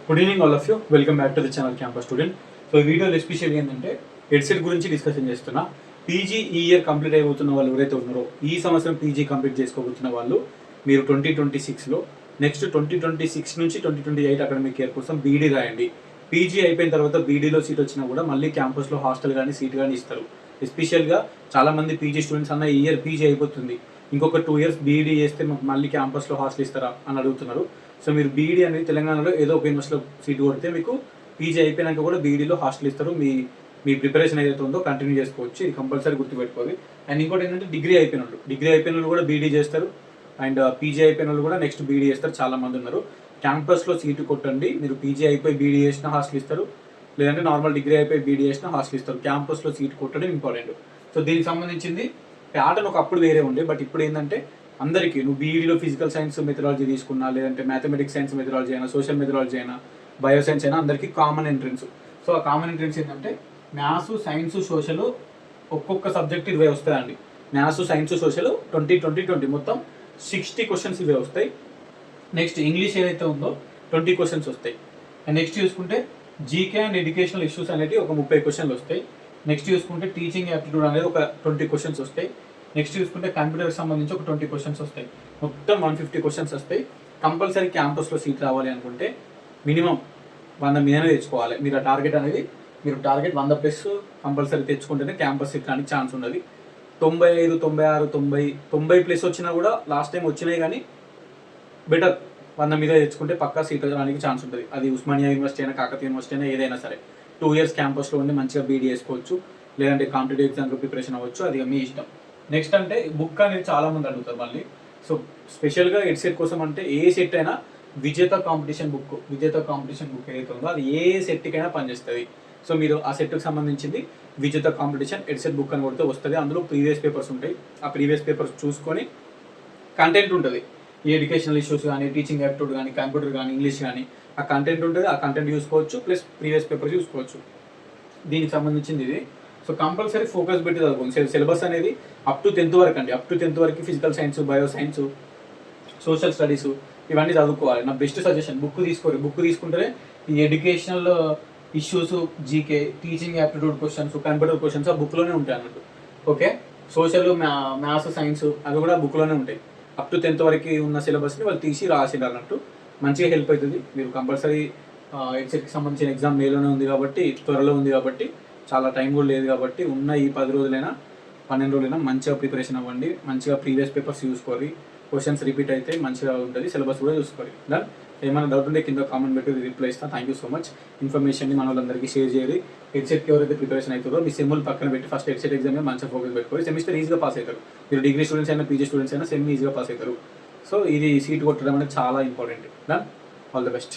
Good evening all of you, welcome back to the channel campus student. So ఈ వీడియోలో especially ఏంటంటే headset గురించి discussion చేస్తున్నా. PG ఈ ఇయర్ కంప్లీట్ అయిపోతున్న వాళ్ళు ఎవరైతే ఉన్నారో, ఈ సంవత్సరం పీజీ కంప్లీట్ చేసుకోబోతున్న వాళ్ళు మీరు 2026లో నెక్స్ట్ 2026 నుంచి 2028 అకాడమిక్ ఇయర్ కోసం బీడీ రాయండి. పీజీ అయిపోయిన తర్వాత బీడీలో సీట్ వచ్చినా కూడా మళ్ళీ క్యాంపస్లో హాస్టల్ కానీ సీట్ కానీ ఇస్తారు. ఎస్పెషల్గా చాలామంది పీజీ స్టూడెంట్స్ అన్న ఈ ఇయర్ పీజీ అయిపోతుంది, ఇంకొక 2 years బీఈడీ చేస్తే మాకు మళ్ళీ క్యాంపస్లో హాస్టల్ ఇస్తారా అని అడుగుతున్నారు. సో మీరు బీఈడీ అనేది తెలంగాణలో ఏదో ఒక యూనివర్సిటీలో సీట్ కొడితే మీకు పీజీ అయిపోయినాక కూడా బీఈడీలో హాస్టల్ ఇస్తారు. మీ ప్రిపరేషన్ ఏదైతే ఉందో కంటిన్యూ చేసుకోవచ్చు, ఇది కంపల్సరీ గుర్తుపెట్టుకోవాలి. అండ్ ఇంకోటి ఏంటంటే డిగ్రీ అయిపోయిన వాళ్ళు కూడా బీఈడీ చేస్తారు, అండ్ పీజీ అయిపోయిన వాళ్ళు కూడా నెక్స్ట్ బీఈడీ చేస్తారు. చాలామంది ఉన్నారు. క్యాంపస్లో సీటు కొట్టండి, మీరు పీజీ అయిపోయి బీఈడీ చేసినా హాస్టల్ ఇస్తారు, లేదంటే నార్మల్ డిగ్రీ అయిపోయి బీఈడీ చేసినా హాస్టల్ ఇస్తారు. క్యాంపస్లో సీటు కొట్టడం ఇంపార్టెంట్. సో దీనికి సంబంధించింది ప్యాటర్న్ ఒకప్పుడు వేరే ఉండే, బట్ ఇప్పుడు ఏంటంటే అందరికీ నువ్వు బీఈడీలో ఫిజికల్ సైన్స్ మెథడాలజీ తీసుకున్నా, లేదంటే మ్యాథమెటిక్స్ సైన్స్ మెథడాలజీ అయినా, సోషల్ మెథడాలజీ అయినా, బయో సైన్స్ అయినా అందరికీ కామన్ ఎంట్రెన్స్. సో ఆ కామన్ ఎంట్రెన్స్ ఏంటంటే మ్యాథ్స్, సైన్స్, సోషల్ ఒక్కొక్క సబ్జెక్ట్ 20 వస్తాయండి. మ్యాథ్స్, సైన్స్, సోషల్ 20 మొత్తం 60 క్వశ్చన్స్ ఇవే వస్తాయి. నెక్స్ట్ ఇంగ్లీష్ ఏదైతే ఉందో 20 క్వశ్చన్స్ వస్తాయి. అండ్ నెక్స్ట్ చూసుకుంటే జీకే అండ్ ఎడ్యుకేషనల్ ఇష్యూస్ అనేవి ఒక 30 క్వశ్చన్లు వస్తాయి. నెక్స్ట్ చూసుకుంటే టీచింగ్ యాప్టిట్యూడ్ అనేది ఒక 20 క్వశ్చన్స్ వస్తాయి. నెక్స్ట్ చూసుకుంటే కంప్యూటర్కి సంబంధించి ఒక 20 క్వశ్చన్స్ వస్తాయి. మొత్తం 150 క్వశ్చన్స్ వస్తాయి. కంపల్సరీ క్యాంపస్లో సీట్ రావాలి అనుకుంటే మినిమం 100 మీదనే తెచ్చుకోవాలి. మీరు ఆ టార్గెట్ అనేది మీరు టార్గెట్ 100+ కంపల్సరీ తెచ్చుకుంటేనే క్యాంపస్ సీట్ రానికి ఛాన్స్ ఉన్నది. 95, 96, 90+ వచ్చినా కూడా లాస్ట్ టైం వచ్చినాయి, కానీ బెటర్ 100 మీద తెచ్చుకుంటే పక్కా సీట్ రానికి ఛాన్స్ ఉంటుంది. అది ఉస్మానియా యూనివర్సిటీ అయినా, కాకతీయ యూనివర్సిటీ అయినా, ఏదైనా సరే 2 years క్యాంపస్లో ఉండి మంచిగా బీడీ చేసుకోవచ్చు, లేదంటే కాంపిటేటివ్ ఎగ్జామ్కి ప్రిపరేషన్ అవ్వచ్చు, అది మీ ఇష్టం. నెక్స్ట్ అంటే బుక్ అనేది చాలామంది అడుగుతారు మళ్ళీ. సో స్పెషల్గా హెడ్సెట్ కోసం అంటే ఏ సెట్ అయినా విజేత కాంపిటీషన్ బుక్ ఏదైతే ఉందో అది ఏ సెట్కైనా పనిచేస్తుంది. సో మీరు ఆ సెట్కి సంబంధించింది విజేత కాంపిటీషన్ హెడ్సెట్ బుక్ అని కొడితే వస్తుంది. అందులో ప్రీవియస్ పేపర్స్ ఉంటాయి. ఆ ప్రీవియస్ పేపర్స్ చూసుకొని కంటెంట్ ఉంటుంది. ఈ ఎడ్యుకేషనల్ ఇష్యూస్ కానీ, టీచింగ్ యాప్టిట్యూడ్ కానీ, కంప్యూటర్ కానీ, ఇంగ్లీష్ కానీ, ఆ కంటెంట్ ఉంటుంది. ఆ కంటెంట్ చూసుకోవచ్చు, ప్లస్ ప్రీవియస్ పేపర్స్ చూసుకోవచ్చు. దీనికి సంబంధించింది ఇది. సో కంపల్సరీ ఫోకస్ పెట్టి చదువుకోండి. సిలబస్ అనేది అప్ టు 10th వరకు అండి. అప్ టు 10th వరకు physical science, bio science, social studies ఇవన్నీ చదువుకోవాలి. నా బెస్ట్ సజెషన్ బుక్ తీసుకోరు. బుక్ తీసుకుంటే ఈ educational issues, GK, teaching aptitude questions, computer questions ఆ బుక్లోనే ఉంటాయి అన్నట్టు. ఓకే, సోషల్, మ్యాథ్స్, సైన్స్ అవి కూడా బుక్లోనే ఉంటాయి. అప్ టు 10th వరకు ఉన్న సిలబస్ని వాళ్ళు తీసి రాసిండారు అన్నట్టు. మంచిగా హెల్ప్ అవుతుంది. మీరు కంపల్సరీ హెడ్సెట్కి సంబంధించిన ఎగ్జామ్ మేలోనే ఉంది కాబట్టి, త్వరలో ఉంది కాబట్టి, చాలా టైం కూడా లేదు కాబట్టి, ఉన్న ఈ 10 రోజులైనా 12 రోజులైనా మంచిగా ప్రిపరేషన్ అవ్వండి. మంచిగా ప్రీవియస్ పేపర్స్ చూసుకోవాలి. క్వశ్చన్స్ రిపీట్ అయితే మంచిగా ఉంటుంది. సిలబస్ కూడా చూసుకోవాలి. దాని ఏమైనా డౌట్ ఉంటే కింద కామెంట్ పెట్టి రిప్లై ఇస్తాను. Thank you so much. ఇన్ఫర్మేషన్ని మన వాళ్ళందరికీ షేర్ చేయాలి. హెడ్సెట్కి ఎవరైతే ప్రిపరేషన్ అవుతారో మీ సెమ్ములు పక్కన పెట్టి ఫస్ట్ హెడ్సెట్ ఎగ్జామ్ మీద మంచిగా ఫోకస్ పెట్టుకోవాలి. సెమిస్టర్ ఈజీగా పాస్ అవుతారు. మీరు డిగ్రీ స్టూడెంట్స్ అయినా, పీజీ స్టూడెంట్స్ అయినా సెమ్ ఈజీగా పాస్ అవుతారు. సో ఇది సీట్ కొట్టడం అనేది చాలా important. Done, all the best.